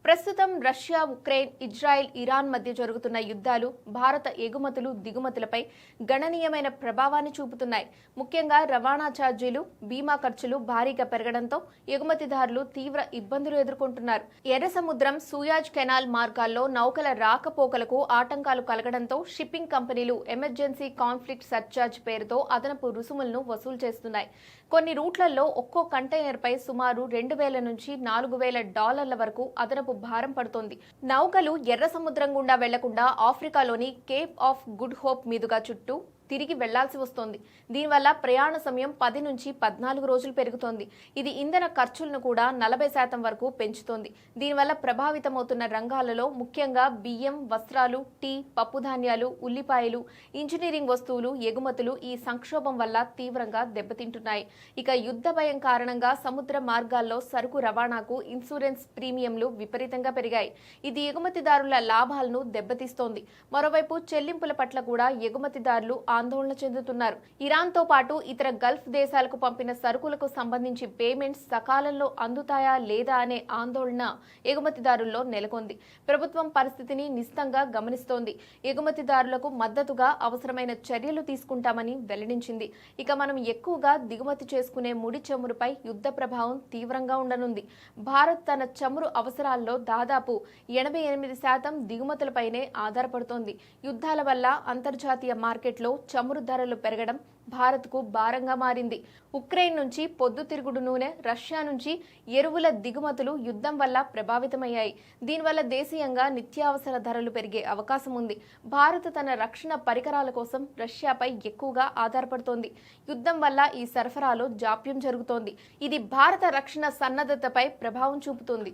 ప్రస్తుతం Russia, Ukraine, Israel, Iran మధ్య జరుగుతున్న యుద్ధాలు భారత ఎగుమతులు, దిగుమతులపై గణనీయమైన ప్రభావాన్ని చూపుతున్నాయి. ముఖ్యంగా రవాణా ఛార్జీలు, బీమా ఖర్చులు భారీగా పెరగడంతో ఎగుమతిదారులు తీవ్ర ఇబ్బందులు ఎదుర్కొంటున్నారు. ఎర్ర సముద్రం, సూయాజ్ కెనాల్ మార్గాల్లో నౌకల రాకపోకలకు ఆటంకాలు కలగడంతో షిప్పింగ్ కంపెనీలు ఎమర్జెన్సీ కాన్ఫ్లిక్ట్ సర్చార్జ్ పేరుతో అదనపు రుసుములను వసూలు చేస్తున్నాయి. కొన్ని రూట్లలో ఒక్కో కంటైనర్పై సుమారు $2,000 నుంచి $4,000 వరకు అదనపు భారం పడుతోంది. నౌకలు ఎర్ర సముద్రం గుండా వెళ్లకుండా ఆఫ్రికాలోని కేప్ ఆఫ్ గుడ్ హోప్ మీదుగా చుట్టూ తిరిగి వెళ్లాల్సి వస్తోంది. దీనివల్ల ప్రయాణ సమయం 10 నుంచి 14 రోజులు పెరుగుతోంది. ఇది ఇంధన ఖర్చులను కూడా 40% వరకు పెంచుతోంది. దీనివల్ల ప్రభావితమవుతున్న రంగాలలో ముఖ్యంగా బియ్యం, వస్త్రాలు, టీ, పప్పుధాన్యాలు, ఉల్లిపాయలు, ఇంజనీరింగ్ వస్తువులు ఎగుమతులు ఈ సంక్షోభం వల్ల తీవ్రంగా దెబ్బతింటున్నాయి. ఇక యుద్ధ భయం కారణంగా సముద్ర మార్గాల్లో సరుకు రవాణాకు ఇన్సూరెన్స్ ప్రీమియంలు విపరీతంగా పెరిగాయి. ఇది ఎగుమతిదారుల లాభాలను దెబ్బతీస్తోంది. మరోవైపు చెల్లింపుల పట్ల కూడా ఎగుమతిదారులు ఆందోళన చెందుతున్నారు. ఇరాన్తో పాటు ఇతర గల్ఫ్ దేశాలకు పంపిన సరుకులకు సంబంధించి పేమెంట్స్ సకాలంలో అందుతాయా లేదా అనే ఆందోళన ఎగుమతిదారుల్లో నెలకొంది. ప్రభుత్వం పరిస్థితిని నిశితంగా గమనిస్తోంది. ఎగుమతిదారులకు మద్దతుగా అవసరమైన చర్యలు తీసుకుంటామని వెల్లడించింది. ఇక మనం ఎక్కువగా దిగుమతి చేసుకునే ముడి చమురుపై యుద్ధ ప్రభావం తీవ్రంగా ఉండనుంది. భారత్ తన చమురు అవసరాల్లో దాదాపు 88% దిగుమతులపైనే ఆధారపడుతోంది. యుద్ధాల వల్ల అంతర్జాతీయ మార్కెట్లో చమురు ధరలు పెరగడం భారత్కు భారంగా మారింది. ఉక్రెయిన్ నుంచి పొద్దుతిరుగుడు నూనె, రష్యా నుంచి ఎరువుల దిగుమతులు యుద్ధం వల్ల ప్రభావితమయ్యాయి. దీనివల్ల దేశీయంగా నిత్యావసర ధరలు పెరిగే అవకాశం ఉంది. భారత్ తన రక్షణ పరికరాల కోసం రష్యాపై ఎక్కువగా ఆధారపడుతోంది. యుద్ధం వల్ల ఈ సరఫరాలో జాప్యం జరుగుతోంది. ఇది భారత రక్షణ సన్నద్ధతపై ప్రభావం చూపుతోంది.